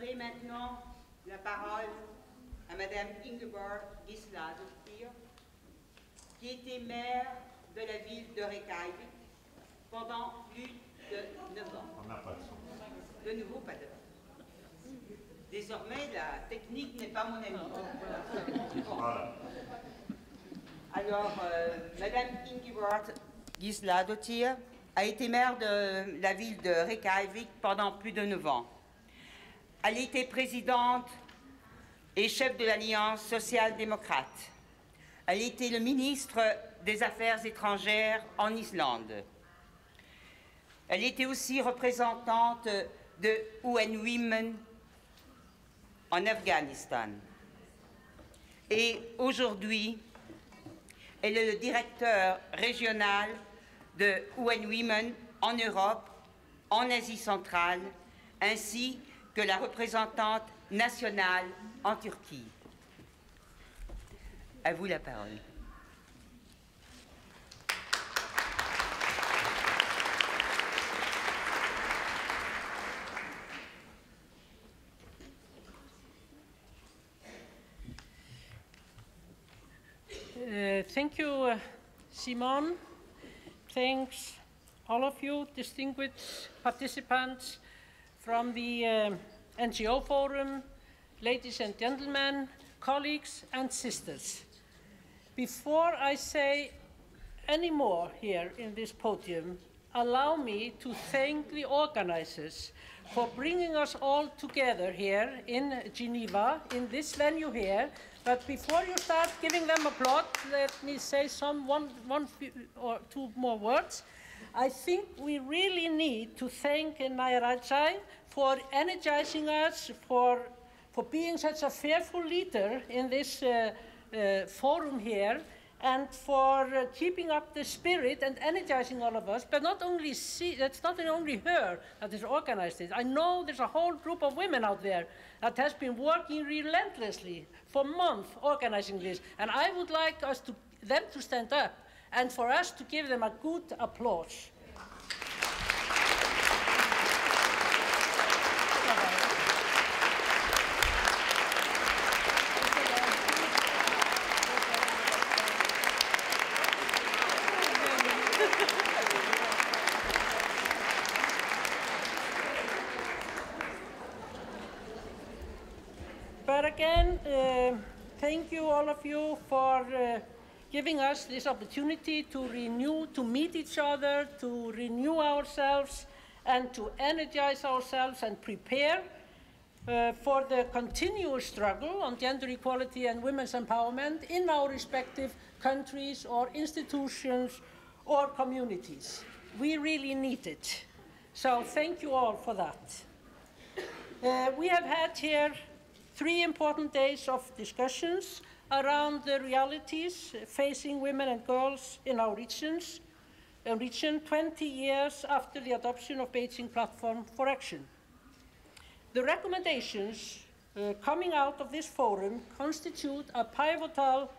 donnerai maintenant la parole à Madame Ingibjorg Gisladottir, qui était maire de la ville de Reykjavik pendant plus de 9 ans. On n'a pas de son. De nouveau, pas de. Désormais, la technique n'est pas mon amie. Voilà. Alors, Madame Ingibjorg Gisladottir a été maire de la ville de Reykjavik pendant plus de 9 ans. Elle était présidente et chef de l'Alliance social-démocrate. Elle était le ministre des Affaires étrangères en Islande. Elle était aussi représentante de UNECE en Afghanistan. Et aujourd'hui, elle est le directeur régional de UNECE en Europe, en Asie centrale, ainsi que la représentante nationale en Turquie. À vous la parole. Thank you, Simon. Thanks, all of you, distinguished participants from the NGO Forum, ladies and gentlemen, colleagues and sisters. Before I say any more here in this podium, allow me to thank the organizers for bringing us all together here in Geneva, in this venue here. But before you start giving them applause, let me say one or two more words. I think we really need to thank Nayarajai for energizing us, for being such a fearful leader in this forum here, and for keeping up the spirit and energizing all of us. But not only that's not only her that has organized it. I know there's a whole group of women out there that has been working relentlessly for months organizing this. And I would like them to stand up and for us to give them a good applause. But again, thank you all of you for giving us this opportunity to meet each other, to renew ourselves, and to energize ourselves and prepare for the continuous struggle on gender equality and women's empowerment in our respective countries or institutions or communities. We really need it. So thank you all for that. We have had here 3 important days of discussions around the realities facing women and girls in our region 20 years after the adoption of Beijing Platform for Action. The recommendations coming out of this forum constitute a pivotal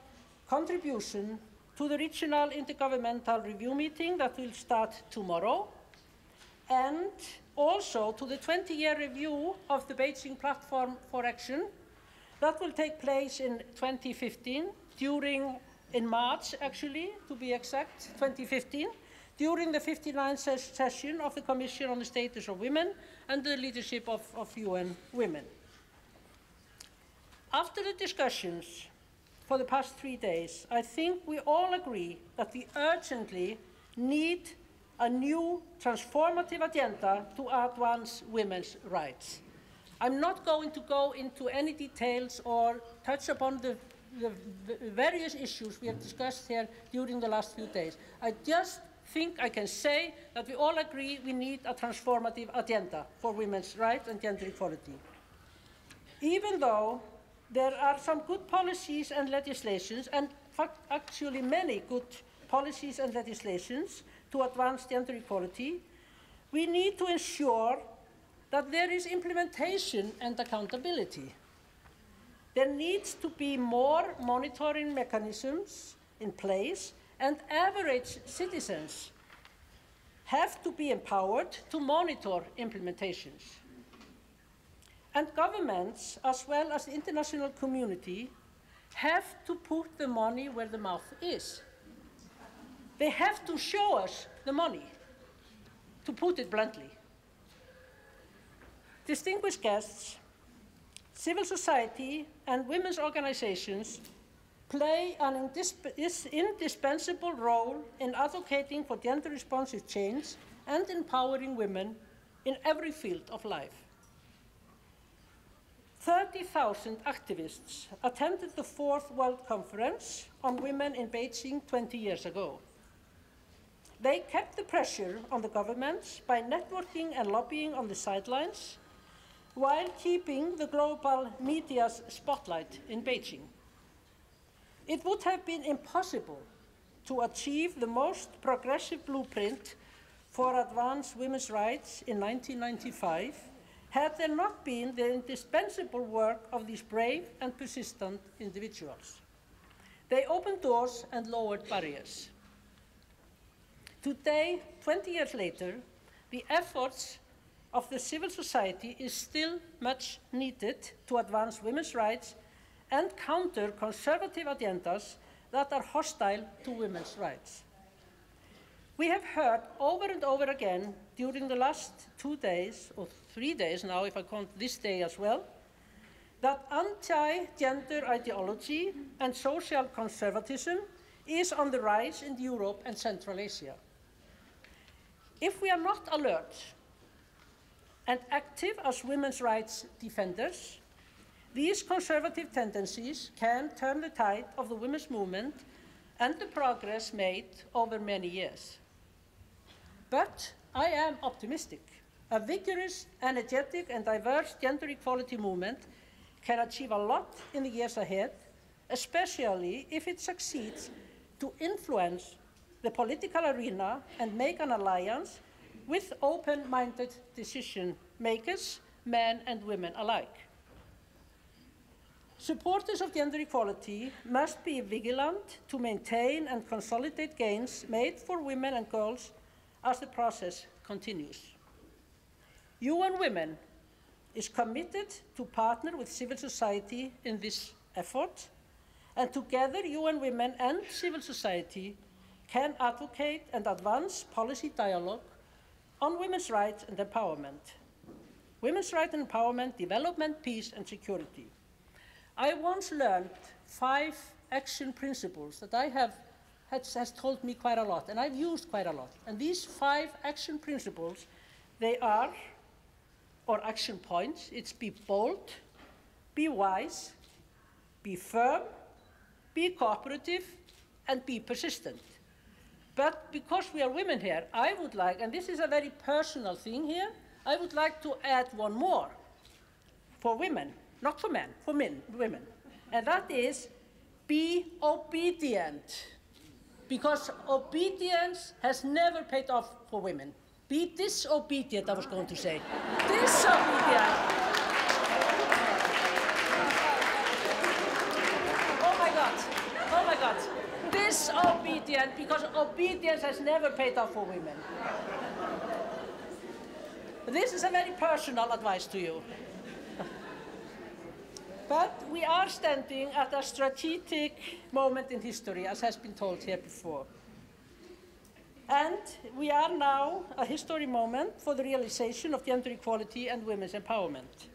contribution to the regional intergovernmental review meeting that will start tomorrow, and also to the 20-year review of the Beijing Platform for Action that will take place in 2015, in March actually, to be exact, 2015, during the 59th session of the Commission on the Status of Women and the leadership of UN Women. After the discussions for the past 3 days, I think we all agree that we urgently need a new transformative agenda to advance women's rights. I'm not going to go into any details or touch upon the various issues we have discussed here during the last few days. I just think I can say that we all agree we need a transformative agenda for women's rights and gender equality. Even though there are some good policies and legislations, and actually many good policies and legislations to advance gender equality, we need to ensure that there is implementation and accountability. There needs to be more monitoring mechanisms in place, and average citizens have to be empowered to monitor implementations. And governments, as well as the international community, have to put the money where the mouth is. They have to show us the money, to put it bluntly. Distinguished guests, civil society and women's organizations play an indispensable role in advocating for gender-responsive change and empowering women in every field of life. 30,000 activists attended the 4th World Conference on Women in Beijing 20 years ago. They kept the pressure on the governments by networking and lobbying on the sidelines, while keeping the global media's spotlight in Beijing. It would have been impossible to achieve the most progressive blueprint for advanced women's rights in 1995 had there not been the indispensable work of these brave and persistent individuals. They opened doors and lowered barriers. Today, 20 years later, the efforts of the civil society is still much needed to advance women's rights and counter conservative agendas that are hostile to women's rights. We have heard over and over again during the last 2 days, or 3 days now, if I count this day as well, that anti-gender ideology and social conservatism is on the rise in Europe and Central Asia. If we are not alert and active as women's rights defenders, these conservative tendencies can turn the tide of the women's movement and the progress made over many years. But I am optimistic. A vigorous, energetic, and diverse gender equality movement can achieve a lot in the years ahead, especially if it succeeds to influence the political arena and make an alliance with open-minded decision makers, men and women alike. Supporters of gender equality must be vigilant to maintain and consolidate gains made for women and girls as the process continues. UN Women is committed to partner with civil society in this effort, and together UN Women and civil society can advocate and advance policy dialogue on women's rights and empowerment. Women's rights and empowerment, development, peace, and security. I once learned 5 action principles that has told me quite a lot, and I've used quite a lot. And these 5 action principles, they are, or action points, it's be bold, be wise, be firm, be cooperative, and be persistent. But because we are women here, I would like, and this is a very personal thing here, I would like to add one more for women, not for men, for women. And that is be obedient. Because obedience has never paid off for women. Be disobedient, I was going to say. Disobedient. Oh my God. Oh my God. Disobedient, because obedience has never paid off for women. This is a very personal advice to you. But we are standing at a strategic moment in history, as has been told here before. And we are now a history moment for the realization of gender equality and women's empowerment.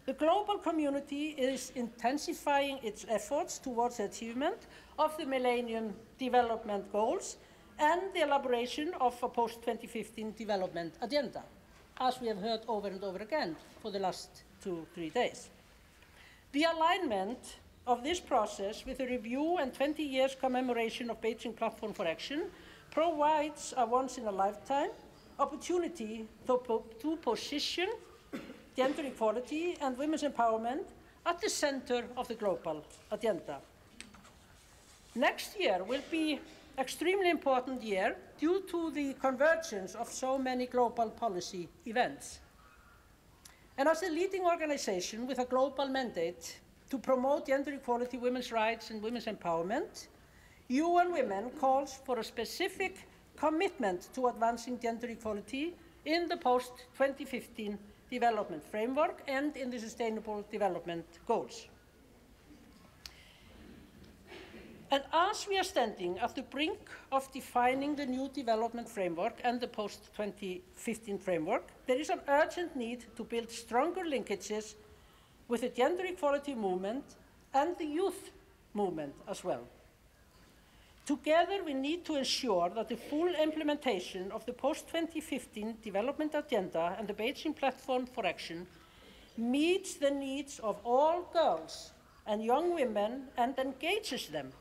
The global community is intensifying its efforts towards the achievement of the Millennium Development Goals and the elaboration of a post-2015 development agenda, as we have heard over and over again for the last 2-3 days. The alignment of this process with a review and 20 years commemoration of Beijing Platform for Action provides a once-in-a-lifetime opportunity to position gender equality and women's empowerment at the center of the global agenda. Next year will be an extremely important year due to the convergence of so many global policy events. And as a leading organization with a global mandate to promote gender equality, women's rights, and women's empowerment, UN Women calls for a specific commitment to advancing gender equality in the post-2015 Development Framework and in the Sustainable Development Goals. And as we are standing at the brink of defining the new development framework and the post-2015 framework, there is an urgent need to build stronger linkages with the gender equality movement and the youth movement as well. Together, we need to ensure that the full implementation of the post-2015 development agenda and the Beijing Platform for Action meets the needs of all girls and young women and engages them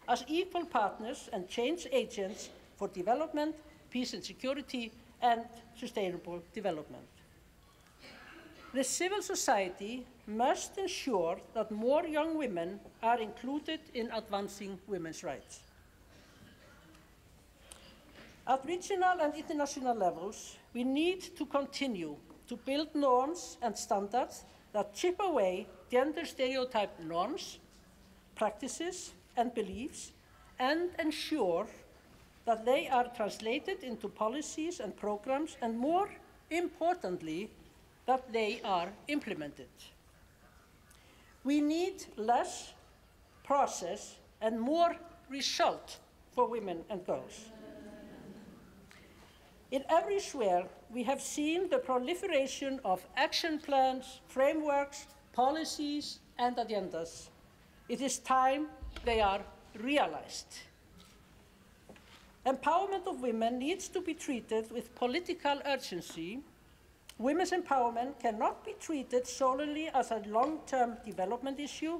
as equal partners and change agents for development, peace and security, and sustainable development. The civil society must ensure that more young women are included in advancing women's rights. At regional and international levels, we need to continue to build norms and standards that chip away gender stereotype norms, practices, and beliefs, and ensure that they are translated into policies and programs, and more importantly, that they are implemented. We need less process and more result for women and girls. In every sphere, we have seen the proliferation of action plans, frameworks, policies, and agendas. It is time they are realized. Empowerment of women needs to be treated with political urgency. Women's empowerment cannot be treated solely as a long-term development issue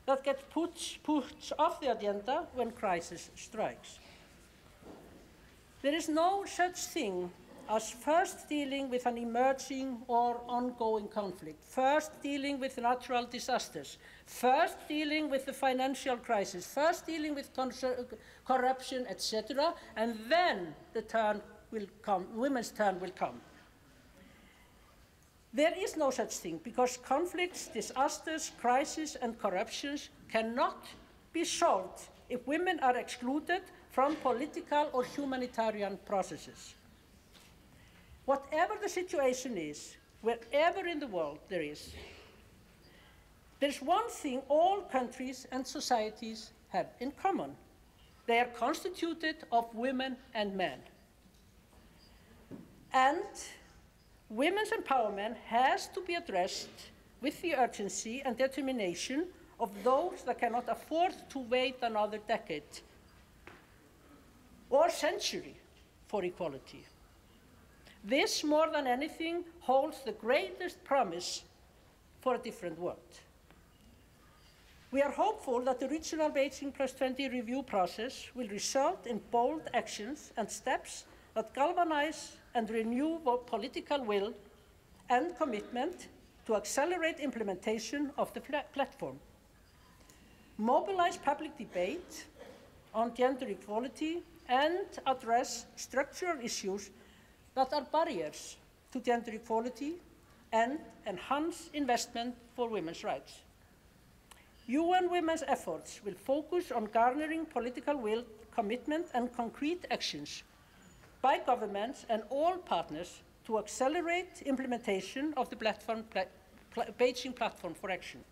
that gets put off the agenda when crisis strikes. There is no such thing as first dealing with an emerging or ongoing conflict, first dealing with natural disasters, first dealing with the financial crisis, first dealing with corruption, etc., and then the turn will come, women's turn will come. There is no such thing because conflicts, disasters, crises, and corruptions cannot be solved if women are excluded from political or humanitarian processes. Whatever the situation is, wherever in the world there's one thing all countries and societies have in common. They are constituted of women and men. And women's empowerment has to be addressed with the urgency and determination of those that cannot afford to wait another decade or century for equality. This, more than anything, holds the greatest promise for a different world. We are hopeful that the regional Beijing+20 review process will result in bold actions and steps that galvanize and renew both political will and commitment to accelerate implementation of the platform, mobilize public debate on gender equality, and address structural issues that are barriers to gender equality and enhance investment for women's rights. UN Women's efforts will focus on garnering political will, commitment, and concrete actions by governments and all partners to accelerate implementation of the Beijing Platform for Action.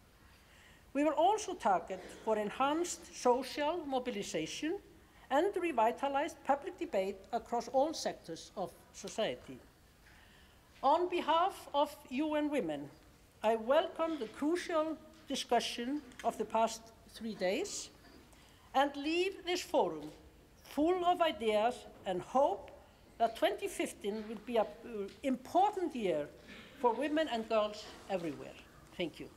We will also target for enhanced social mobilization and revitalized public debate across all sectors of society. On behalf of UN Women, I welcome the crucial discussion of the past 3 days and leave this forum full of ideas and hope that 2015 will be an important year for women and girls everywhere. Thank you.